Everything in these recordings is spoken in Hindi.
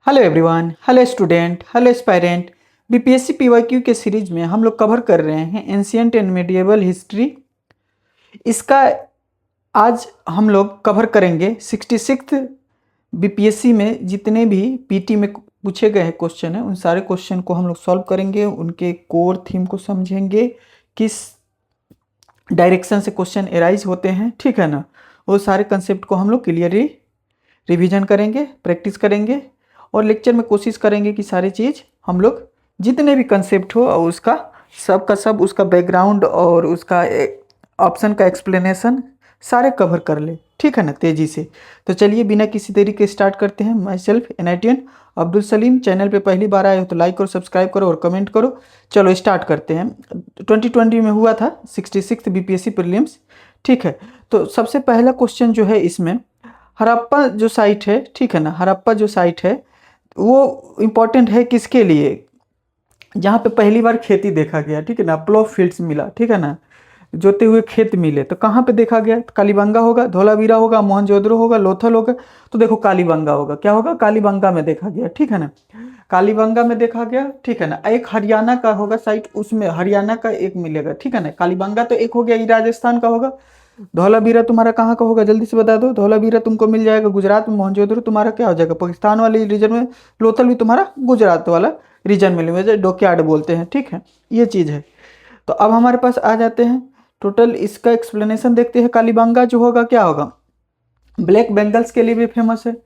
Hello everyone, hello student, hello aspirant. BPSC PYQ के सीरीज में हम लोग कवर कर रहे हैं एंशिएंट एंड मिडिएवल हिस्ट्री। इसका आज हम लोग कवर करेंगे 66th बीपीएससी में जितने भी पीटी में पूछे गए हैं क्वेश्चन हैं, उन सारे क्वेश्चन को हम लोग सॉल्व करेंगे, उनके कोर थीम को समझेंगे, किस डायरेक्शन से क्वेश्चन एराइज होते हैं, ठीक है ना। वो सारे कंसेप्ट को हम लोग क्लियरली रिवीजन करेंगे, प्रैक्टिस करेंगे और लेक्चर में कोशिश करेंगे कि सारी चीज़ हम लोग जितने भी कंसेप्ट हो और उसका सब का सब उसका बैकग्राउंड और उसका ऑप्शन का एक्सप्लेनेशन सारे कवर कर ले, ठीक है ना, तेज़ी से। तो चलिए बिना किसी देरी के स्टार्ट करते हैं। माई सेल्फ एनआईटीएन अब्दुल सलीम। चैनल पे पहली बार आए हो तो लाइक करो, सब्सक्राइब करो और कमेंट करो। चलो स्टार्ट करते हैं। 2020 में हुआ था 66th बीपीएससी प्रीलिम्स, ठीक है। तो सबसे पहला क्वेश्चन जो है इसमें हड़प्पा जो साइट है, ठीक है ना, हड़प्पा जो साइट है वो इम्पोर्टेंट है किसके लिए? जहाँ पे पहली बार खेती देखा गया, ठीक है ना, प्लो फील्ड्स मिला, ठीक है ना, जोते हुए खेत मिले। तो कहाँ पे देखा गया? तो कालीबंगा होगा, धौलावीरा होगा, मोहनजोदड़ो होगा, लोथल होगा। तो देखो कालीबंगा होगा, क्या होगा? कालीबंगा में देखा गया, ठीक है ना, कालीबंगा में देखा गया, ठीक है ना। एक हरियाणा का होगा साइट, उसमें हरियाणा का एक मिलेगा, ठीक है ना। कालीबंगा तो एक हो गया, ये राजस्थान का होगा। धौलावीरा तुम्हारा कहाँ का होगा? जल्दी से बता दो। धौलावीरा तुमको मिल जाएगा गुजरात में। मोहनजोदड़ो तुम्हारा क्या हो जाएगा? पाकिस्तान वाले रीजन में। लोथल भी तुम्हारा गुजरात वाला रीजन में मिलेगा, डोकयार्ड बोलते हैं, ठीक है। ये चीज़ है। तो अब हमारे पास आ जाते हैं, टोटल इसका एक्सप्लेनेशन देखते हैं। कालीबंगा जो होगा क्या होगा? ब्लैक बेंगल्स के लिए भी फेमस है।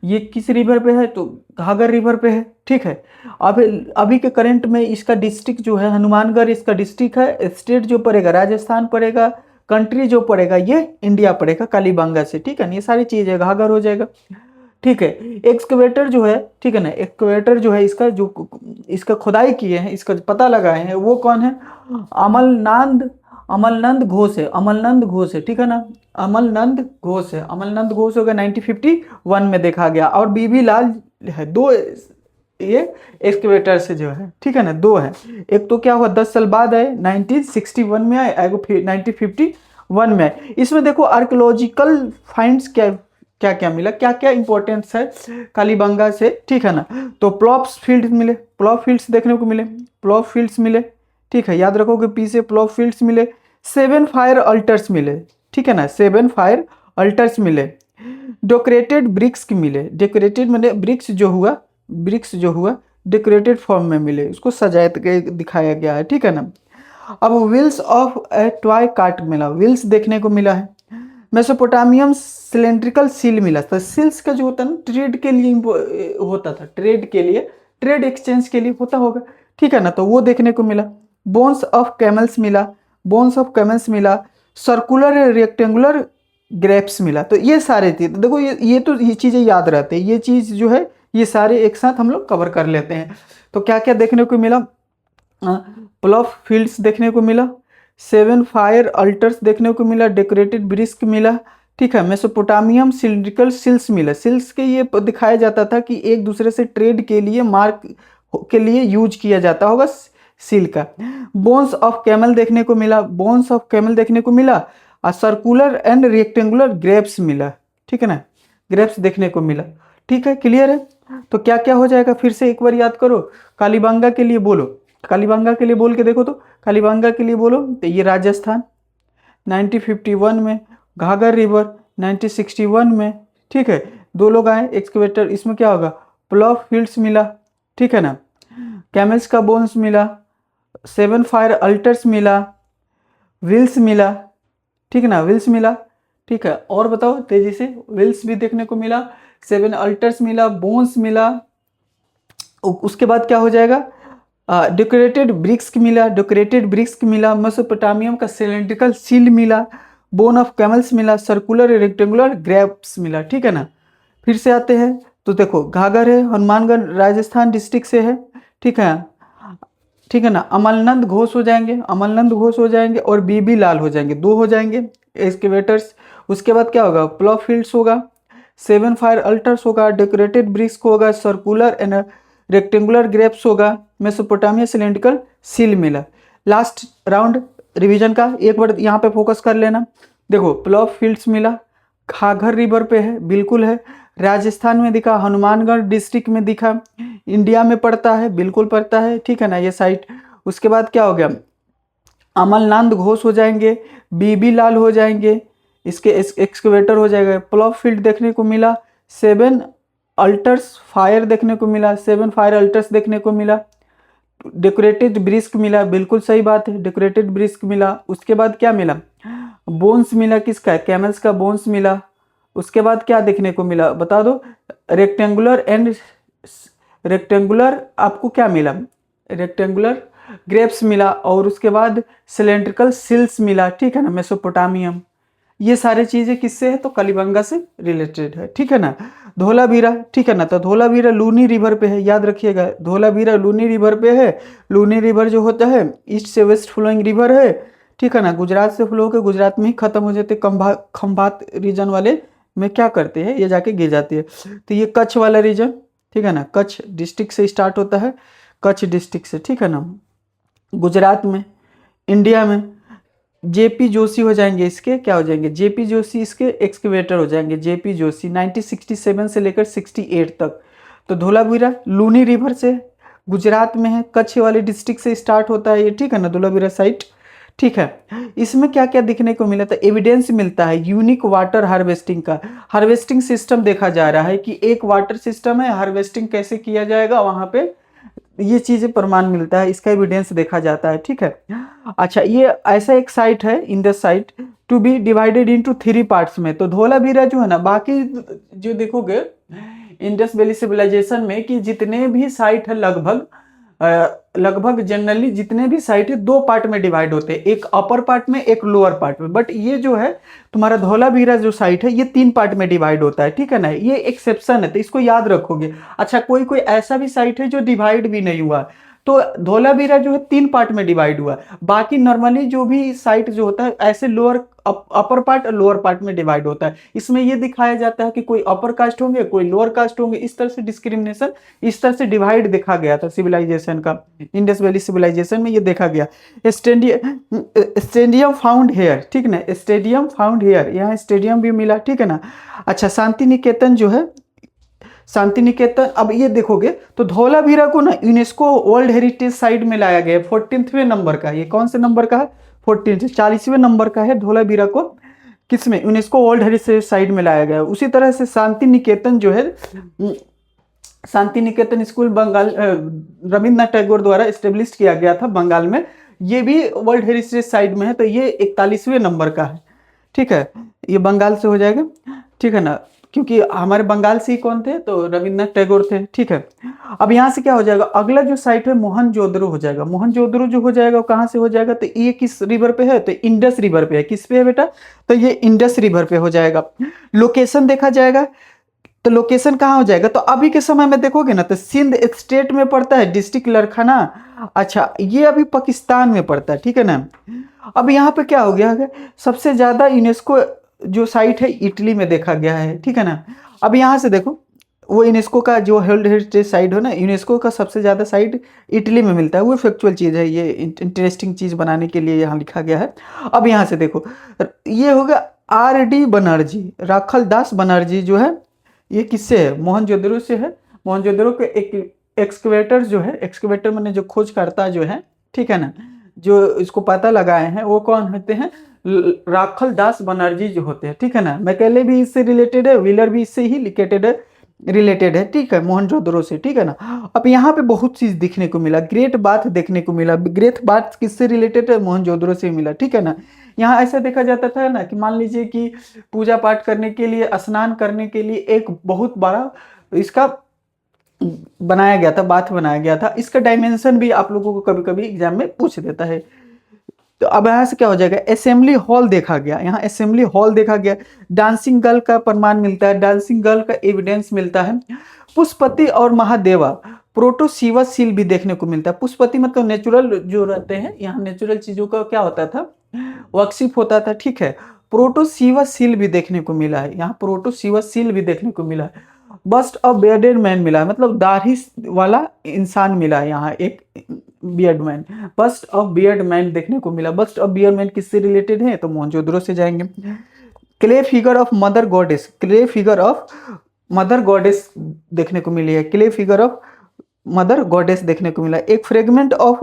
ये किस रिवर पे है? तो घाघर रिवर पे है, ठीक है। अब अभी के करंट में इसका डिस्ट्रिक्ट जो है हनुमानगढ़ इसका डिस्ट्रिक्ट है। स्टेट जो पड़ेगा राजस्थान पड़ेगा, कंट्री जो पड़ेगा ये इंडिया पड़ेगा कालीबंगा से, ठीक है ना। ये सारी चीज़ है, घाघर हो जाएगा, ठीक है। एक्सकवेटर जो है, ठीक है ना, एक्सकवेटर जो है इसका जो इसका खुदाई किए हैं, इसका पता लगाए हैं, वो कौन है? अमलनंद अमलनंद घोष है, अमलनंद घोष है, ठीक है ना। अमलनंद घोष है, अमलनंद घोष होगा 1951 में देखा गया। और बीबी लाल है। दो ये एक्सकवेटर से जो है, ठीक है ना, दो है। एक तो क्या हुआ 10 साल बाद आए, 1961 में आए, एगो 1951 में आए। इसमें देखो आर्कियोलॉजिकल फाइंड्स क्या क्या क्या मिला, क्या क्या इंपॉर्टेंस है कालीबंगा से, ठीक है ना। तो प्लॉप्स फील्ड मिले, प्लॉप फील्ड्स देखने को मिले, प्लॉप फील्ड्स मिले, ठीक है, याद रखोगे पी से प्लॉप फील्ड्स मिले। 7 फायर अल्टर्स मिले, ठीक है ना, 7 फायर अल्टर्स मिले। डेकोरेटेड ब्रिक्स की मिले, डेकोरेटेड मैंने ब्रिक्स जो हुआ, ब्रिक्स जो हुआ डेकोरेटेड फॉर्म में मिले, उसको सजाया दिखाया गया है, ठीक है ना। अब wheels of A toy cart मिला, व्हील्स देखने को मिला है। मेसोपोटामियम सिलेंड्रिकल सील मिला था। सील्स का जो होता है ना, ट्रेड के लिए होता था, ट्रेड के लिए, ट्रेड एक्सचेंज के लिए होता होगा, ठीक है ना। तो वो देखने को मिला। बोन्स ऑफ कैमल्स मिला, बोन्स ऑफ कैमल्स मिला। सर्कुलर रेक्टेंगुलर ग्रेप्स मिला। तो ये सारे थे। तो देखो ये चीज़ें याद रहते हैं, ये चीज़ जो है ये सारे एक साथ हम लोग कवर कर लेते हैं। तो क्या क्या देखने को मिला? प्लॉफ फील्ड्स देखने को मिला, 7 फायर अल्टर्स देखने को मिला, डेकोरेटेड ब्रिस्क मिला, ठीक है। मेसोपोटामियम सिलिंड्रिकल सिल्स मिला। सिल्स के ये दिखाया जाता था कि एक दूसरे से ट्रेड के लिए, मार्क के लिए यूज किया जाता होगा सील का। बोन्स ऑफ कैमल देखने को मिला, बोन्स ऑफ कैमल देखने को मिला। और सर्कुलर एंड रेक्टेंगुलर ग्रेप्स मिला, ठीक है ना, ग्रेप्स देखने को मिला, ठीक है। क्लियर है? तो क्या क्या हो जाएगा फिर से एक बार याद करो। कालीबंगा के लिए बोलो, कालीबंगा के लिए बोल के देखो। तो कालीबंगा के लिए बोलो तो ये राजस्थान 1951 में, घाघर रिवर 1961 में, ठीक है। दो लोग आए एक्सकेवेटर, इसमें क्या होगा? प्लॉव फील्ड्स मिला, ठीक है ना, कैमल्स का बोन्स मिला, 7 फायर अल्टर्स मिला, व्हील्स मिला, ठीक है ना, व्हील्स मिला, ठीक है। और बताओ तेजी से, व्हील्स भी देखने को मिला, 7 अल्टर्स मिला, बोन्स मिला। उसके बाद क्या हो जाएगा? डेकोरेटेड ब्रिक्स मिला, डेकोरेटेड ब्रिक्स मिला। मेसोपोटामियम का सिलेंड्रिकल सील मिला, बोन ऑफ कैमल्स मिला, सर्कुलर रेक्टेंगुलर ग्रेप्स मिला, ठीक है ना। फिर से आते हैं तो देखो घाघर है, हनुमानगढ़ राजस्थान डिस्ट्रिक्ट से है, ठीक है, ठीक है ना। अमलनंद घोष हो जाएंगे, अमलनंद घोष हो जाएंगे और बीबी लाल हो जाएंगे, दो हो जाएंगे एक्सकेवेटर्स। उसके बाद क्या होगा? प्लॉ फील्ड्स होगा, 7 फायर अल्टर्स होगा, डेकोरेटेड ब्रिक्स होगा, सर्कुलर एंड रेक्टेंगुलर ग्रेप्स होगा, मेसोपोटामिया सिलेंड्रिकल सील मिला। लास्ट राउंड रिवीजन का एक बार यहाँ पे फोकस कर लेना। देखो प्लॉ फील्ड्स मिला, घाघर रिवर पे है, बिल्कुल है। राजस्थान में दिखा, हनुमानगढ़ डिस्ट्रिक्ट में दिखा, इंडिया में पड़ता है, बिल्कुल पड़ता है, ठीक है ना ये साइट। उसके बाद क्या हो गया, अमलनाथ घोष हो जाएंगे, बीबी लाल हो जाएंगे, इसके एक्सकवेटर हो जाएगा, प्लॉव फील्ड देखने को मिला, 7 अल्टर्स फायर देखने को मिला, 7 फायर अल्टर्स देखने को मिला, डेकोरेटेड ब्रिस्क मिला, बिल्कुल सही बात है, डेकोरेटेड ब्रिस्क मिला। उसके बाद क्या मिला, बोन्स मिला, किसका, कैमल्स का बोन्स मिला। उसके बाद क्या देखने को मिला बता दो, रेक्टेंगुलर आपको क्या मिला, रेक्टेंगुलर ग्रेप्स मिला, और उसके बाद सिलेंड्रिकल सिल्स मिला, ठीक है ना, मेसोपोटामियम। ये सारी चीजें किससे है, तो कलिबंगा से रिलेटेड है, ठीक है ना। धोलावीरा, ठीक है ना, तो धोलावीरा लूनी रिवर पे है, याद रखिएगा, धोलावीरा लूनी रिवर पे है। लूनी रिवर जो होता है ईस्ट से वेस्ट फ्लोइंग रिवर है, ठीक है ना, गुजरात से फ्लो होकर गुजरात में ही खत्म हो जाते, खंभात रीजन वाले में क्या करते हैं, ये जाके गिर जाती है। तो ये कच्छ वाला रीजन, ठीक है ना, कच्छ डिस्ट्रिक्ट से स्टार्ट होता है, कच्छ डिस्ट्रिक्ट से, ठीक है ना, गुजरात में, इंडिया में। जेपी जोशी हो जाएंगे, इसके क्या हो जाएंगे, जेपी जोशी इसके एक्सकेवेटर हो जाएंगे, जेपी जोशी 1967 से लेकर 68 तक। तो धोलावीरा लूनी रिवर से गुजरात में है, कच्छ वाले डिस्ट्रिक्ट से स्टार्ट होता है ये, ठीक है ना, धोलावीरा साइट, ठीक है। इसमें क्या क्या दिखने को मिला था, एविडेंस मिलता है यूनिक वाटर हार्वेस्टिंग का, हार्वेस्टिंग सिस्टम देखा जा रहा है कि एक वाटर सिस्टम है, हार्वेस्टिंग कैसे किया जाएगा वहां पे, ये चीजें प्रमाण मिलता है, इसका एविडेंस देखा जाता है, ठीक है। अच्छा, ये ऐसा एक साइट है, Indus site to be divided into 3 parts में। तो धोलावीरा जो है ना, बाकी जो देखोगे इंडस वैली सिविलाइजेशन में कि जितने भी साइट है लगभग जनरली जितने भी साइट है 2 पार्ट में डिवाइड होते हैं, एक अपर पार्ट में, एक लोअर पार्ट में। बट ये जो है तुम्हारा धौलावीरा जो साइट है ये 3 पार्ट में डिवाइड होता है, ठीक है ना, ये एक्सेप्शन है, तो इसको याद रखोगे। अच्छा, कोई कोई ऐसा भी साइट है जो डिवाइड भी नहीं हुआ, तो धौलावीरा जो है 3 पार्ट में डिवाइड हुआ। बाकी नॉर्मली जो भी साइट जो होता है ऐसे लोअर अपर पार्ट और लोअर पार्ट में डिवाइड होता है। इसमें ये दिखाया जाता है कि कोई अपर कास्ट होंगे, कोई लोअर कास्ट होंगे, इस तरह से डिस्क्रिमिनेशन, इस तरह से डिवाइड देखा गया था सिविलाइजेशन का, इंडस वैली सिविलाइजेशन में ये देखा गया। स्टेडियम फाउंड हेयर, ठीक ना, स्टेडियम फाउंड हेयर, यहाँ स्टेडियम भी मिला, ठीक है ना। अच्छा, शांति निकेतन जो है, शांति निकेतन, अब ये देखोगे तो धौलावीरा को ना यूनेस्को वर्ल्ड हेरिटेज साइट में लाया गया 14वें नंबर का, ये कौन से नंबर का है, 14, 40वें नंबर का है धौलावीरा को, किसमें, यूनेस्को वर्ल्ड हेरिटेज साइट में लाया गया। उसी तरह से शांति निकेतन जो है, शांति निकेतन स्कूल बंगाल रविंद्रनाथ टैगोर द्वारा एस्टेब्लिश किया गया था बंगाल में, ये भी वर्ल्ड हेरिटेज साइट में है, तो ये 41वें नंबर का है, ठीक है, ये बंगाल से हो जाएगा, ठीक है ना, क्योंकि हमारे बंगाल से ही कौन थे, तो रविंद्रनाथ टैगोर थे, ठीक है। अब यहाँ से क्या हो जाएगा, अगला जो साइट है मोहनजोदड़ो हो जाएगा। मोहनजोदड़ो जो हो जाएगा वो कहाँ से हो जाएगा, तो ये किस रिवर पे है, तो इंडस रिवर पे है। किस पे है बेटा, तो ये इंडस रिवर पे हो जाएगा। लोकेशन देखा जाएगा, तो लोकेशन कहाँ हो जाएगा, तो अभी के समय में देखोगे ना तो सिंध स्टेट में पड़ता है, डिस्ट्रिक्ट लड़खाना। अच्छा, ये अभी पाकिस्तान में पड़ता है, ठीक है ना। अब यहाँ पे क्या हो गया है, सबसे ज्यादा यूनेस्को जो साइट है इटली में देखा गया है, ठीक है ना। अब यहाँ से देखो, वो यूनेस्को का जो वर्ल्ड हेरिटेज साइट है ना, यूनेस्को का सबसे ज़्यादा साइट इटली में मिलता है, वो फैक्चुअल चीज़ है, ये इंटरेस्टिंग चीज़ बनाने के लिए यहाँ लिखा गया है। अब यहाँ से देखो, ये होगा R.D. बनर्जी, राखल दास बनर्जी जो है, ये किससे है, मोहनजोदड़ो से है। मोहनजोदड़ो के एक एक्सकवेटर जो है, एक्सकवेटर मैंने जो खोजकर्ता जो है, ठीक है ना, जो इसको पता लगाए हैं वो कौन होते हैं, राखल दास बनर्जी जो होते हैं, ठीक है ना। मैकेले भी इससे रिलेटेड है, व्हीलर भी इससे ही रिलेटेड है, ठीक है, मोहनजोदड़ो से, ठीक है ना। अब यहाँ पे बहुत चीज देखने को मिला, ग्रेट बाथ देखने को मिला। ग्रेट बाथ किससे रिलेटेड है, मोहनजोदड़ो से मिला, ठीक है ना। यहाँ ऐसा देखा जाता था ना कि मान लीजिए कि पूजा पाठ करने के लिए, स्नान करने के लिए एक बहुत बड़ा इसका बनाया गया था, बाथ बनाया गया था। इसका डायमेंशन भी आप लोगों को कभी कभी एग्जाम में पूछ देता है। तो अब यहाँ से क्या हो जाएगा, असेंबली हॉल देखा गया, यहाँ असेंबली हॉल देखा गया। डांसिंग गर्ल का प्रमाण मिलता है, डांसिंग गर्ल का एविडेंस मिलता है। पुष्पति और महादेवा, प्रोटोसिवा सील भी देखने को मिलता है। पुष्पति मतलब नेचुरल जो रहते हैं, यहाँ नेचुरल चीजों का क्या होता था, वर्कशिप होता था, ठीक है। प्रोटोसिवा सील भी देखने को मिला है, यहाँ प्रोटोसिवा सील भी देखने को मिला है। बस्ट ऑफ बियर्डेड मैन मिला है, मतलब दाढ़ी वाला इंसान मिला है, यहाँ एक beard man, bust of beard man देखने को मिला। बस्ट ऑफ बियर्ड मैन किससे रिलेटेड है, तो मोहनजोदड़ो से जाएंगे। Clay figure of mother goddess, clay figure of mother goddess देखने को मिली है, clay figure of mother goddess देखने को मिला। एक फ्रेगमेंट ऑफ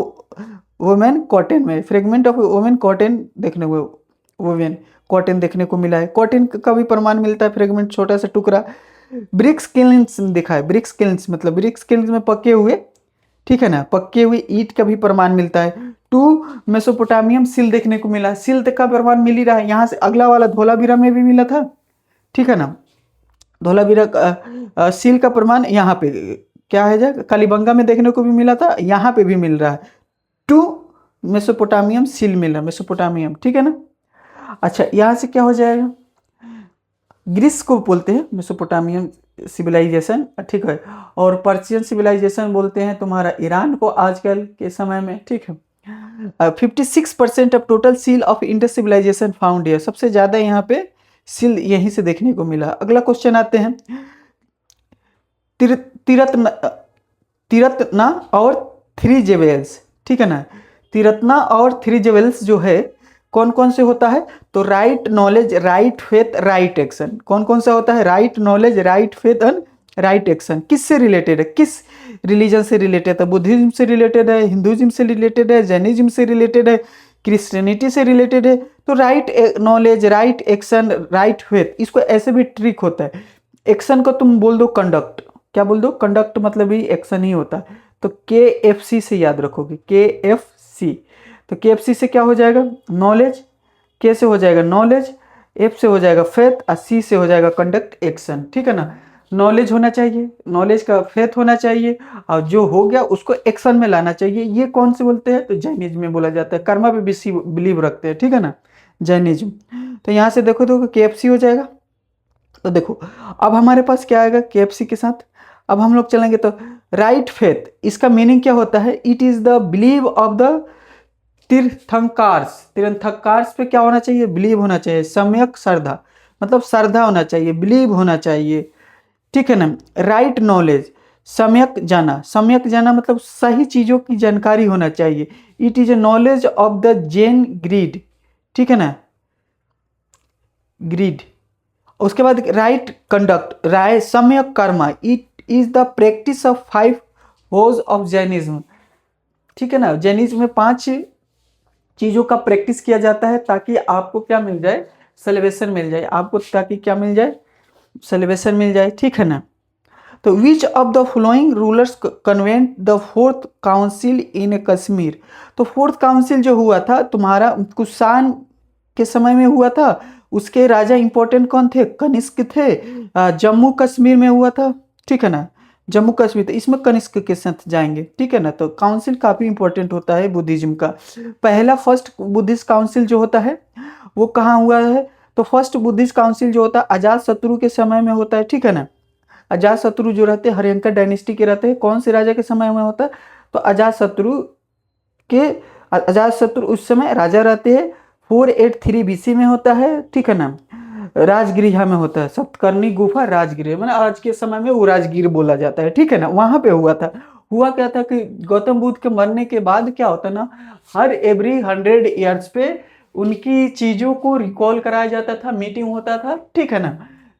वुमेन कॉटन में, फ्रेगमेंट ऑफ वुमेन कॉटन देखने को, वुमेन कॉटन देखने को मिला है। कॉटन का भी प्रमाण मिलता है, फ्रेगमेंट छोटा सा टुकड़ा। ब्रिक्स किल्न्स दिखा है, ब्रिक्स किल्न्स मतलब ब्रिक्स किल्न्स में पके हुए, ठीक है ना, पके हुए ईंट का भी प्रमाण मिलता है। 2 मेसोपोटामियम सिल देखने को मिला, सिल का प्रमाण मिल ही रहा है। यहाँ से अगला वाला धोलावीरा में भी मिला था, ठीक है ना, धोलावीरा सिल का प्रमाण यहाँ पे क्या है, जाए कालीबंगा में देखने को भी मिला था, यहाँ पे भी मिल रहा है। 2 मेसोपोटामियम सिल मिल रहा है, मेसोपोटामियम, ठीक है ना। अच्छा, यहाँ से क्या हो जाएगा, ग्रीस को बोलते हैं मेसोपोटामियम सिविलाइजेशन, ठीक है, और पर्शियन सिविलाइजेशन बोलते हैं तुम्हारा ईरान को आजकल के समय में, ठीक है। 56% of total seal of Indus civilisation found है, सबसे ज़्यादा यहाँ पे सील यहीं से देखने को मिला। अगला क्वेश्चन आते हैं, तिरतना और 3 जेवेल्स, ठीक है ना, तिरतना और 3 जेवेल्स जो है कौन कौन से होता है, तो right knowledge, right faith, right action. कौन कौन सा होता है, right knowledge, right faith and right action. किससे रिलेटेड है, किस रिलीजन से रिलेटेड है, बुद्धिज्म से रिलेटेड है, हिंदुइज्म से रिलेटेड है, जैनिज्म से रिलेटेड है, क्रिश्चियनिटी से रिलेटेड है। तो right knowledge, right action, right faith, इसको ऐसे भी ट्रिक होता है। एक्शन को तुम बोल दो कंडक्ट, क्या बोल दो, कंडक्ट मतलब ही एक्शन ही होता है। तो KFC से याद रखोगे, KFC। तो KFC से क्या हो जाएगा, नॉलेज, K से हो जाएगा नॉलेज, F से हो जाएगा फेथ और C से हो जाएगा कंडक्ट एक्शन, ठीक है ना। नॉलेज होना चाहिए, नॉलेज का फेथ होना चाहिए, और जो हो गया उसको एक्शन में लाना चाहिए। ये कौन से बोलते हैं, तो जैनिज्म में बोला जाता है, कर्मा पे भी बिलीव रखते हैं, ठीक है ना, जैनिज्म। तो यहाँ से देखो तो KFC हो जाएगा। तो देखो अब हमारे पास क्या आएगा KFC के साथ, अब हम लोग चलेंगे तो राइट फेथ, इसका मीनिंग क्या होता है, it is the believe of the Tirthankars. Tirthankars पे क्या होना चाहिए, बिलीव होना चाहिए। सम्यक श्रद्धा मतलब श्रद्धा होना चाहिए, बिलीव होना चाहिए, ठीक है ना। राइट नॉलेज, सम्यक जाना, सम्यक जाना मतलब सही चीज़ों की जानकारी होना चाहिए। It is a knowledge of the Jain creed, ठीक है ना, ग्रीड। उसके बाद राइट कंडक्ट, राय सम्यक कर्मा, it is the practice of 5 होज ऑफ जैनिज्म, ठीक है ना। जैनिज्म में 5 चीज़ों का प्रैक्टिस किया जाता है ताकि आपको क्या मिल जाए, सेलिब्रेशन मिल जाए आपको, ताकि क्या मिल जाए, सेलिब्रेशन मिल जाए, ठीक है ना। तो which of the following rulers convened the 4th council in Kashmir. तो 4th काउंसिल जो हुआ था तुम्हारा कुषाण के समय में हुआ था, उसके राजा इंपॉर्टेंट कौन थे, कनिष्क थे। जम्मू कश्मीर में हुआ था, ठीक है ना, जम्मू कश्मीर, तो इसमें कनिष्क के साथ जाएंगे, ठीक है ना। तो काउंसिल काफ़ी इंपॉर्टेंट होता है बुद्धिज्म का। पहला फर्स्ट बुद्धिस्ट काउंसिल जो होता है वो कहाँ हुआ है, तो फर्स्ट बुद्धिस्ट काउंसिल जो होता है अजात शत्रु के समय में होता है, ठीक है ना। अजात शत्रु जो रहते हैं हरियंका डायनेस्टी के रहते हैं, कौन से राजा के समय में होता है, तो अजात शत्रु के, अजात शत्रु उस समय राजा रहते हैं। 483 BC में होता है, ठीक है ना, राजगृह में होता है, सप्तकर्णी गुफा राजगृह, मतलब आज के समय में वो राजगीर बोला जाता है, ठीक है ना, वहां पे हुआ था। हुआ क्या था कि गौतम बुद्ध के मरने के बाद क्या होता ना, हर एवरी 100 ईयर्स पे उनकी चीज़ों को रिकॉल कराया जाता था, मीटिंग होता था, ठीक है ना,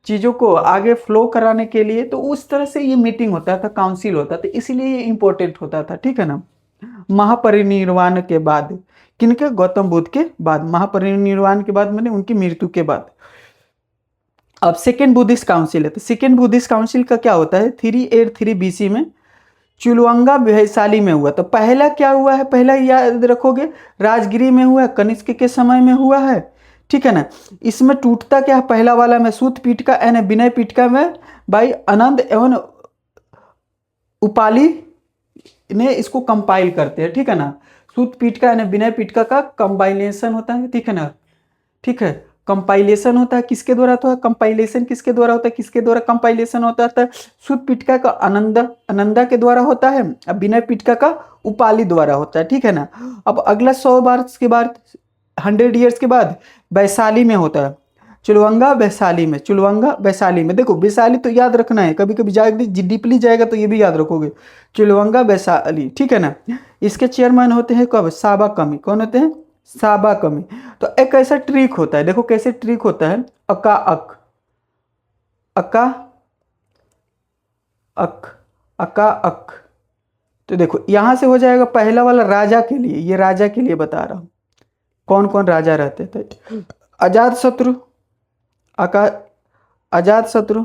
चीज़ों को आगे फ्लो कराने के लिए। तो उस तरह से ये मीटिंग होता था, काउंसिल होता था, इसीलिए ये इंपॉर्टेंट होता था, ठीक है ना। महापरिनिर्वाण के बाद, किनके, गौतम बुद्ध के बाद, महापरिनिर्वाण के बाद मैंने उनकी मृत्यु के बाद। अब सेकेंड बुद्धिस्ट काउंसिल है, तो सेकेंड बुद्धिस्ट काउंसिल का क्या होता है, 383 BC में चुलवंगा वैशाली में हुआ। तो पहला क्या हुआ है, पहला याद रखोगे राजगिरी में हुआ है, कनिष्क के समय में हुआ है, ठीक है ना। इसमें टूटता क्या है, पहला वाला में सूत पीठका यानी विनय पीठका में भाई आनंद एवं उपाली ने इसको कंपाइल करते हैं, ठीक है ना। सूत पीठका यानी विनय पीठका का कंपाइलेशन होता है, ठीक है ना, ठीक है, कंपाइलेशन होता है, किसके द्वारा होता है, कंपाइलेशन किसके द्वारा होता है, किसके द्वारा कंपाइलेशन होता है, सूत पीठका का आनंदा के द्वारा होता है, अब विनय पीठका का उपाली द्वारा होता है, ठीक है ना। अब अगला 100 वर्ष के बाद, 100 ईयर्स के बाद वैशाली में होता है, चुलवंगा वैशाली में, चुलवंगा वैशाली में। देखो वैशाली तो याद रखना है, कभी कभी जाएगा डीपली जाएगा तो ये भी याद रखोगे, चुलवंगा वैशाली, ठीक है ना। इसके चेयरमैन होते हैं कब, साबा कमी, कौन होते हैं, साबा कमी। तो एक ऐसा ट्रिक होता है, देखो कैसे ट्रिक होता है, अका अक, अका अक, अका अक। तो देखो यहाँ से हो जाएगा पहला वाला राजा के लिए, ये राजा के लिए बता रहा हूँ कौन कौन राजा रहते थे। अजात शत्रु, अका, अजात शत्रु,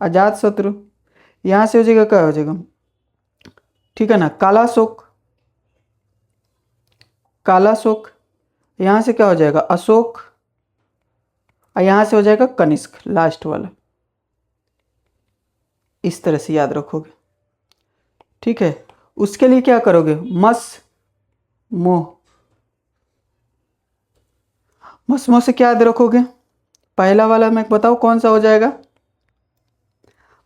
अजात शत्रु। यहाँ से हो जाएगा, क्या हो जाएगा, ठीक है ना, कालाशोक, कालाशोक। यहाँ से क्या हो जाएगा, अशोक, और यहाँ से हो जाएगा कनिष्क, लास्ट वाला। इस तरह से याद रखोगे, ठीक है। उसके लिए क्या करोगे, मस मोह, मस मोह से क्या याद रखोगे, पहला वाला मैं बताऊँ कौन सा हो जाएगा,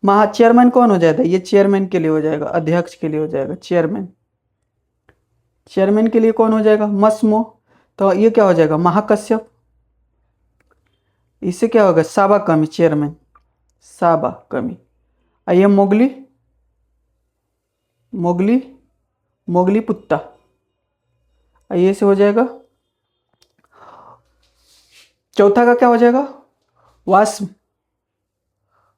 महा चेयरमैन कौन हो जाएगा, ये चेयरमैन के लिए हो जाएगा, अध्यक्ष के लिए हो जाएगा चेयरमैन। चेयरमैन के लिए कौन हो जाएगा, मसमो। तो ये क्या हो जाएगा, महाकश्यप। इससे क्या होगा, साबा कमी, चेयरमैन साबा कमी। ये मोगली, मोगली, मोगली पुत्ता। ये से हो जाएगा, चौथा का क्या हो जाएगा, वास,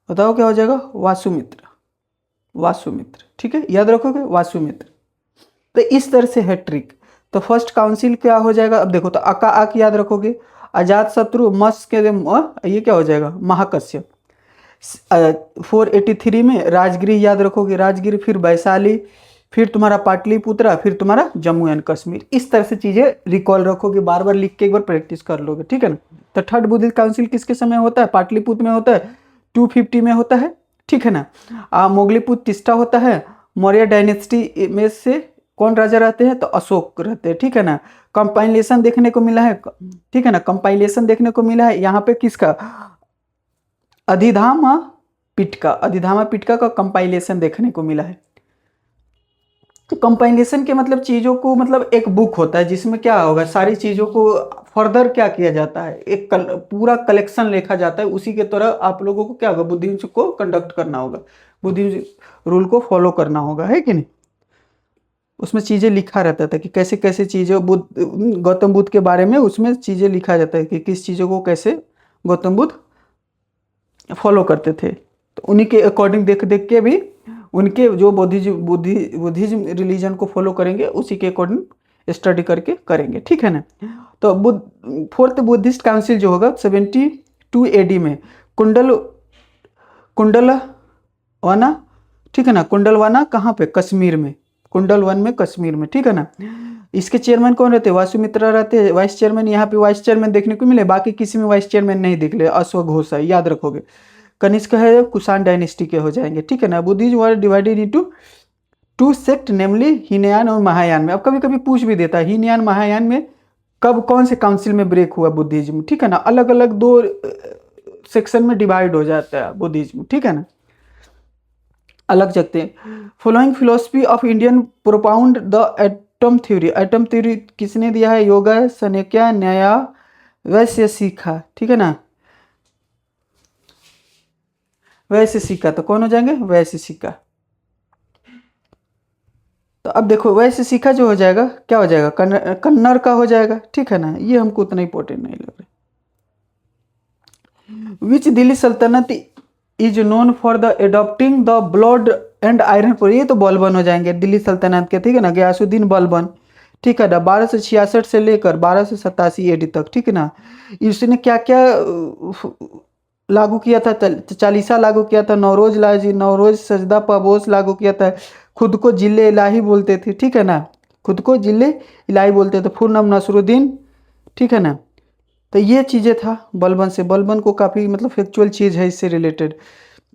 बताओ क्या हो जाएगा, वासुमित्र, वासुमित्र, ठीक है, याद रखोगे वासुमित्र। तो इस तरह से है ट्रिक। तो फर्स्ट काउंसिल क्या हो जाएगा, अब देखो, तो अका आक याद रखोगे, अजात शत्रु, मस के ये क्या हो जाएगा, महाकश्यप। 483 में राजगिरी याद रखोगे, राजगिरी, फिर वैशाली, फिर तुम्हारा पाटलिपुत्रा, फिर तुम्हारा जम्मू एंड कश्मीर। इस तरह से चीजें रिकॉल रखोगे, बार बार लिख के एक बार प्रैक्टिस कर लोगे, ठीक है ना। तो थर्ड बुद्धिस्ट काउंसिल किसके समय होता है, पाटलिपुत्र में होता है, 250 में होता है, ठीक है ना। मोगलीपुत्र तिस्टा होता है, मौर्य डायनेस्टी में से कौन राजा रहते हैं, तो अशोक रहते हैं, ठीक है ना। कंपाइलेशन देखने को मिला है, ठीक है ना, कंपाइलेशन देखने को मिला है यहाँ पे किसका, अधिधामा पिटका, अधिधामा पिटका का कंपाइलेशन देखने को मिला है। तो कंपाइलेशन के मतलब चीज़ों को, मतलब एक बुक होता है जिसमें क्या होगा, सारी चीज़ों को फर्दर क्या किया जाता है, एक पूरा कलेक्शन लिखा जाता है। उसी के तरह आप लोगों को क्या होगा, बुद्धिज्म को कंडक्ट करना होगा, बुद्धिज्म रूल को फॉलो करना होगा, है कि नहीं। उसमें चीज़ें लिखा रहता था कि कैसे कैसे चीज़ें गौतम बुद्ध के बारे में उसमें चीज़ें लिखा जाता है कि किस चीज़ों को कैसे गौतम बुद्ध फॉलो करते थे। तो उन्हीं के अकॉर्डिंग देख देख के भी उनके जो बुद्धिज्म रिलीजन को फॉलो करेंगे उसी के अकॉर्डिंग स्टडी करके करेंगे, ठीक है ना। तो फोर्थ बुद्धिस्ट काउंसिल जो होगा 72 AD में कुंडलवाना, ठीक है ना, कुंडलवाना कहाँ पे, कश्मीर में, कुंडलवन में, कश्मीर में, ठीक है ना। इसके चेयरमैन कौन रहते हैं, वासुमित्रा रहते हैं। वाइस चेयरमैन यहाँ पे वाइस चेयरमैन देखने को मिले, बाकी किसी में वाइस चेयरमैन नहीं दिख रहे, अश्वघोष है, याद रखोगे। कनिष्क है, कुषाण डायनेस्टी के हो जाएंगे, ठीक है ना। Buddhism were divided into 2 sect, namely Hinayana और महायान में। अब कभी कभी पूछ भी देता है हीनयान महायान में कब कौन से काउंसिल में ब्रेक हुआ बुद्धिज्म, ठीक है ना। अलग अलग 2 सेक्शन में डिवाइड हो जाता है बुद्धिज्म, ठीक है ना, अलग जगते हैं। Following philosophy of Indian प्रोपाउंड the atom theory. Atom theory किसने दिया है, योगा सनेक्या न्याया वैश्य सीखा, ठीक है ना, वैश्य सीखा। तो कौन हो जाएंगे, वैश्य सीखा। तो अब देखो वैश्य सीखा जो हो जाएगा क्या हो जाएगा, कन्नड़ का हो जाएगा, ठीक है ना। ये हमको उतना इंपॉर्टेंट नहीं लग रहा। विच दिल्ली सल्तनत is known for the adopting the blood and iron पर। ये तो बलबन हो जाएंगे दिल्ली सल्तनत के, ठीक है ना, गयासुद्दीन बलबन, ठीक है ना, 1266 से लेकर 1287 AD तक, ठीक है ना। इसने क्या क्या लागू किया था, चालीसा लागू किया था, नौरोज लाजी, नौरोज सजदा पाबोस लागू किया था, खुद को जिले इलाही बोलते थे, ठीक है ना, खुद को जिले इलाही बोलते थे, पूर्ण नाम नसरुद्दीन, ठीक है ना। तो ये चीज़ें था बलबन से, बलबन को काफ़ी मतलब फैक्चुअल चीज़ है इससे रिलेटेड।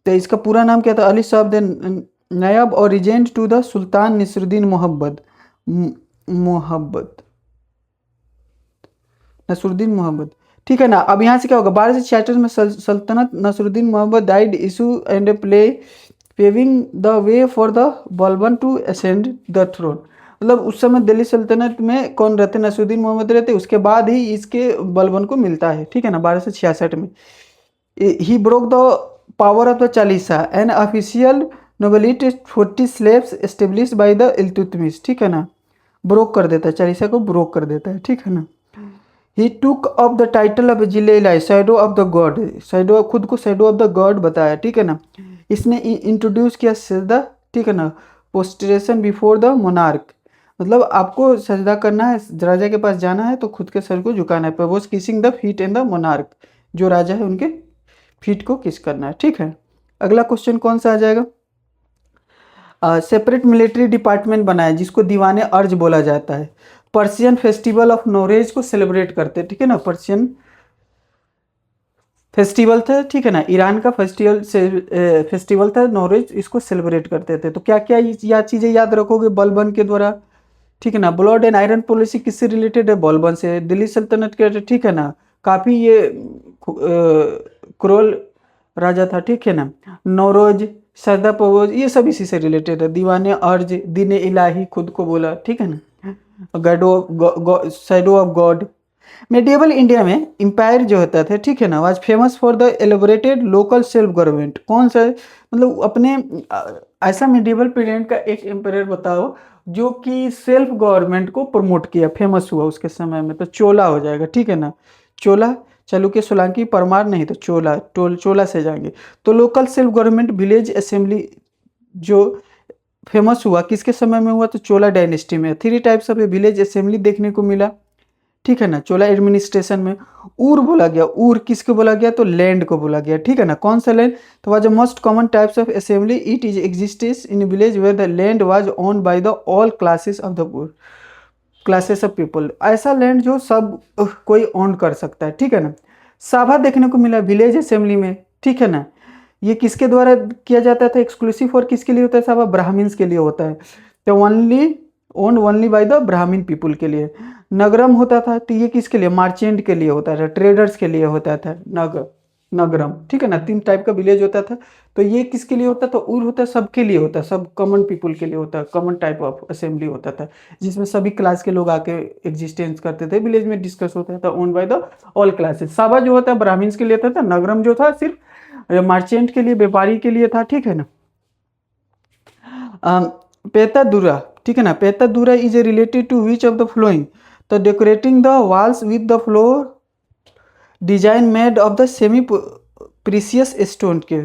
तो इसका पूरा नाम क्या था, अली साहब नायब और regent to the sultan Nasiruddin Nasiruddin Mohammad, ठीक है ना। अब यहाँ से क्या होगा, 1266 में सल्तनत Nasiruddin Mohammad died issue and play paving the way for the Balban to ascend the throne. मतलब उस समय दिल्ली सल्तनत में कौन रहते, नसरुद्दीन मोहम्मद रहते, उसके बाद ही इसके बलबन को मिलता है, ठीक है ना, 1266 में। He broke the power of the Chalisa and official nobility 40 slabs establish by the Iltutmish, ठीक है ना, ब्रोक कर देता है, चालीसा को ब्रोक कर देता है, ठीक है ना। He took up the title of Zil-e-Ilahi, shadow of the God, shadow, खुद को शैडो ऑफ द गॉड बताया, ठीक है ना। इसने इंट्रोड्यूस किया सजदा, ठीक है ना, पोस्टरेशन बिफोर द मोनार्क, मतलब आपको सजदा करना है, राजा के पास जाना है तो खुद के सर को झुकाना है। Was kissing the feet and the monarch, जो राजा है उनके फीट को किस करना है, ठीक है। अगला क्वेश्चन कौन सा आ जाएगा, सेपरेट मिलिट्री डिपार्टमेंट बनाया जिसको दीवाने अर्ज बोला जाता है। पर्शियन फेस्टिवल ऑफ नोरेज को सेलिब्रेट करते हैं, ठीक है ना, पर्शियन फेस्टिवल था, ठीक है ना, ईरान का फेस्टिवल था नोरेज, इसको सेलिब्रेट करते थे। तो क्या क्या या चीज़ें याद रखोगे बलबन के द्वारा, ठीक है ना। ब्लड एंड आयरन पॉलिसी किससे रिलेटेड है, बलबन से। दिल्ली सल्तनत के, ठीक है ना, काफ़ी ये क्रूर राजा था, ठीक है ना। नौरोज, सरदा पवोज, ये सब इसी से रिलेटेड है। दीवाने अर्ज, दीन इलाही खुद को बोला, ठीक है ना। Shadow of God. Medieval India में एम्पायर जो होता था, ठीक है ना, was famous for the elaborated local self government. कौन सा, मतलब अपने ऐसा मेडिएवल पीरियड का एक एम्पायर बताओ जो कि सेल्फ गवर्नमेंट को प्रमोट किया, फेमस हुआ उसके समय में। तो चोला हो जाएगा, ठीक है ना, चोला, चालुक्य, सोलंकी, परमार नहीं तो चोला, चोला से जाएंगे। तो local self government village assembly जो फेमस हुआ किसके समय में हुआ, तो चोला डायनेस्टी में। 3 टाइप्स ऑफ विलेज असेंबली देखने को मिला, ठीक है ना, चोला एडमिनिस्ट्रेशन में। ऊर बोला गया, ऊर किसको बोला गया, तो लैंड को बोला गया, ठीक है ना। कौन सा लैंड, तो was the most common types of assembly, it is exists in village where the land was owned by the all classes of the poor, classes of people, ऐसा लैंड जो सब कोई ओन कर सकता है, ठीक है ना। साभा देखने को मिला विलेज असेंबली में, ठीक है ना। ये किसके द्वारा किया जाता था, एक्सक्लूसिव और किसके लिए होता है साभा, ब्राह्मण्स के लिए होता है। तो ओनली बाय द ब्राह्मण पीपुल के लिए। नगरम होता था, तो ये किसके लिए, मार्चेंट के लिए होता था, ट्रेडर्स के लिए होता था नगरम, ठीक है ना। 3 टाइप का विलेज होता था। तो ये किसके लिए होता था, उर होता है सबके लिए होता है, सब कॉमन पीपुल के लिए होता है, कॉमन टाइप ऑफ असेंबली होता था जिसमें सभी क्लास के लोग आके एग्जिस्टेंस करते थे, विलेज में डिस्कस होता था, own by the all classes. साबा जो होता है ब्राह्मण्स के लिए था, नगरम जो था सिर्फ मार्चेंट के लिए, व्यापारी के लिए था, ठीक है ना। पेतादुरा, ठीक है ना, pietra dura is related to which of the following, तो decorating the walls with the floor design made of the semi precious stone के।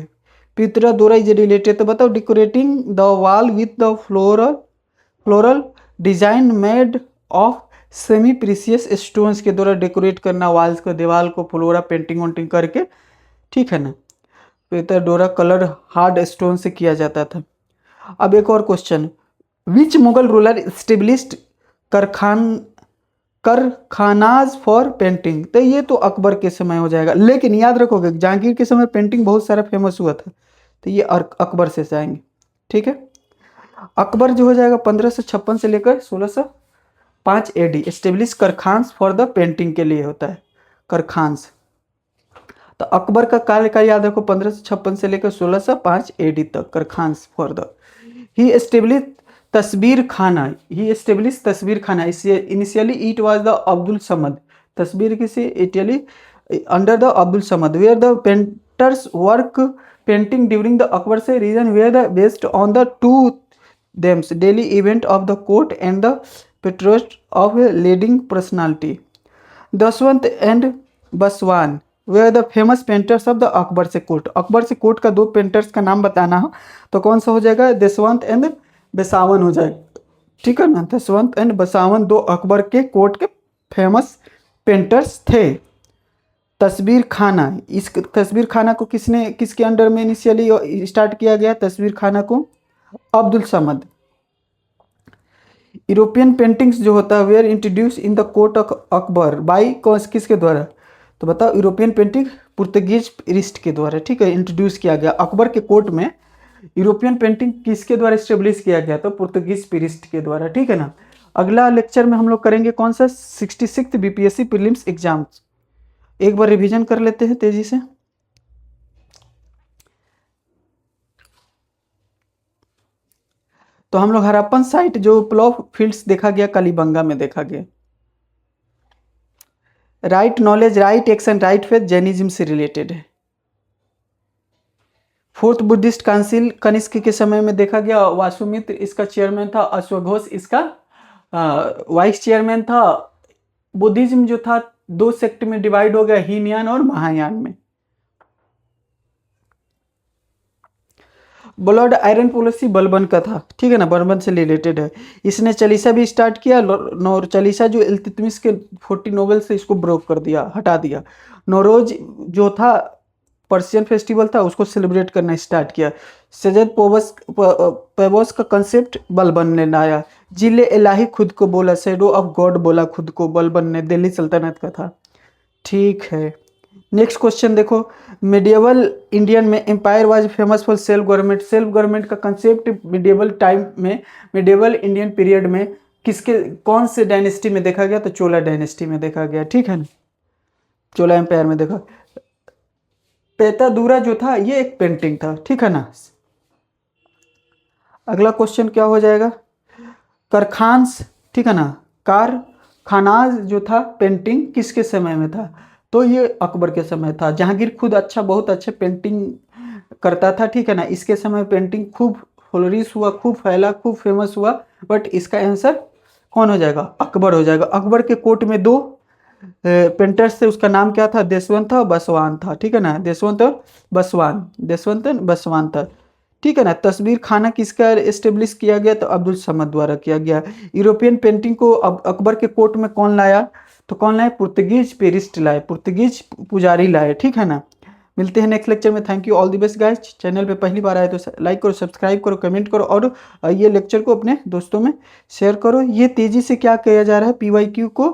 पितरा दोरा इज रिलेटेड, तो बताओ decorating the wall with the floral design made of semi precious stones के द्वारा डेकोरेट करना वॉल्स को, दीवार को फ्लोरा पेंटिंग वेंटिंग करके, ठीक है ना। पितरा डोरा कलर हार्ड स्टोन से किया जाता था। अब एक और question, which Mughal ruler established karkhanas for painting, तो ये तो अकबर के समय हो जाएगा, लेकिन याद रखोगे जहांगीर के समय पेंटिंग बहुत सारा फेमस हुआ था, तो ये अकबर से जाएंगे, ठीक है। अकबर जो हो जाएगा 1556 से लेकर 1605 AD, establish karkhanas for the painting के लिए होता है, कारखान्स। तो अकबर का कार्यकाल याद रखो 1556 से लेकर 1605 AD तक, कारखान्स फॉर द। ही एस्टेब्लिश तस्वीर खाना, ही establish Tasvir Khana, initially it was the Abdul Samad, तस्वीर किसी इटली under the Abdul Samad, where the painters work painting during the Akbar's reign where the based on the to themes daily event of the court and the portraits of leading personality. Daswant and Basawan were the famous painters of the Akbar's court, Akbar से कोर्ट का 2 पेंटर्स का नाम बताना हो तो कौन सा हो जाएगा, दसवंत एंड बसावन हो जाएगा, ठीक है ना। दसवंत एंड बसावन 2 अकबर के कोर्ट के फेमस पेंटर्स थे। तस्वीर खाना, इस तस्वीर खाना को किसके अंडर में इनिशियली स्टार्ट किया गया, तस्वीर खाना को अब्दुल समद। यूरोपियन पेंटिंग्स जो होता है were introduced in the court of Akbar by किसके द्वारा, तो बताओ यूरोपियन पेंटिंग पुर्तगीज प्रिस्ट के द्वारा, ठीक है, इंट्रोड्यूस किया गया अकबर के कोर्ट में। यूरोपियन पेंटिंग किसके द्वारा स्टेब्लिश किया गया, तो पुर्तगीज प्रिस्ट के द्वारा, ठीक है ना। अगला लेक्चर में हम लोग करेंगे कौन सा, 66 BPSC प्रीलिम्स एग्जाम्स। एक बार रिवीजन कर लेते हैं तेजी से। तो हम लोग हड़प्पन साइट जो प्लॉ फील्ड्स देखा गया कालीबंगा में देखा गया। Right knowledge, right action, right faith Jainism से रिलेटेड है। 4th बुद्धिस्ट काउंसिल कनिष्क के समय में देखा गया, वासुमित्र इसका चेयरमैन था, अश्वघोष इसका वाइस चेयरमैन था। बुद्धिज्म जो था दो सेक्ट में डिवाइड हो गया, हीनयान और महायान में। ब्लड आयरन पॉलिसी बलबन का था, ठीक है ना, बलबन से रिलेटेड है। इसने चालीसा भी स्टार्ट किया, और चालीसा जो इल्तुतमिश के 40 नोवेल से इसको ब्रोक कर दिया, हटा दिया। नौरोज जो था पर्शियन फेस्टिवल था, उसको सेलिब्रेट करना स्टार्ट किया। सजद पेबोस का कंसेप्ट बलबन ने लाया। जिले इलाही खुद को बोला, शेडो ऑफ गॉड बोला खुद को, बलबन ने, दिल्ली सल्तनत का था। ठीक है, नेक्स्ट क्वेश्चन देखो। मिडियवल इंडियन में empire was famous for self government. Self government का कंसेप्ट मिडियवल टाइम में, मिडियवल इंडियन पीरियड में किसके, कौन से डायनेस्टी में देखा गया? तो चोला डायनेस्टी में देखा गया, ठीक है ना, चोला एम्पायर में देखा। पेतादूरा जो था ये एक पेंटिंग था, ठीक है ना। अगला क्वेश्चन क्या हो जाएगा? करखान्स, ठीक है ना, कारखानाज जो था पेंटिंग किसके समय में था? तो ये अकबर के समय था। जहांगीर खुद अच्छा, बहुत अच्छे पेंटिंग करता था, ठीक है ना। इसके समय पेंटिंग खूब फ्लोरिश हुआ, खूब फैला, खूब फेमस हुआ। बट इसका आंसर कौन हो जाएगा? अकबर हो जाएगा। अकबर के कोर्ट में दो पेंटर्स थे, उसका नाम क्या था? देशवंत था और बसवान था, ठीक है ना, देशवंत और बसवान, देशवंत और बसवान था, ठीक है ना। तस्वीर खाना किसका एस्टेब्लिश किया गया? तो अब्दुल समद द्वारा किया गया। यूरोपियन पेंटिंग को अब अकबर के कोर्ट में कौन लाया? तो कौन लाए? पुर्तगीज पेरिस्ट लाए, पुर्तगीज पुजारी लाए, ठीक है ना। मिलते हैं नेक्स्ट लेक्चर में। Thank you, all the best guys. Channel पे पहली बार आए तो लाइक करो, सब्सक्राइब करो, कमेंट करो, और ये लेक्चर को अपने दोस्तों में शेयर करो। ये तेज़ी से क्या किया जा रहा है, PYQ को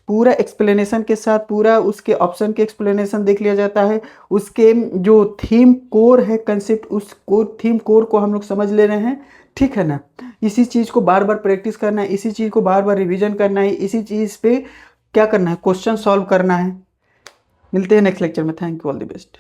पूरा एक्सप्लेनेशन के साथ, पूरा उसके ऑप्शन के एक्सप्लेनेशन देख लिया जाता है। उसके जो थीम कोर है कंसेप्ट, उस कोर थीम कोर को हम लोग समझ ले रहे हैं, ठीक है ना। इसी चीज़ को बार बार प्रैक्टिस करना है, इसी चीज़ को बार बार रिविजन करना है, इसी चीज़ पे क्या करना है, क्वेश्चन सॉल्व करना है। मिलते हैं नेक्स्ट लेक्चर में। Thank you, all the best.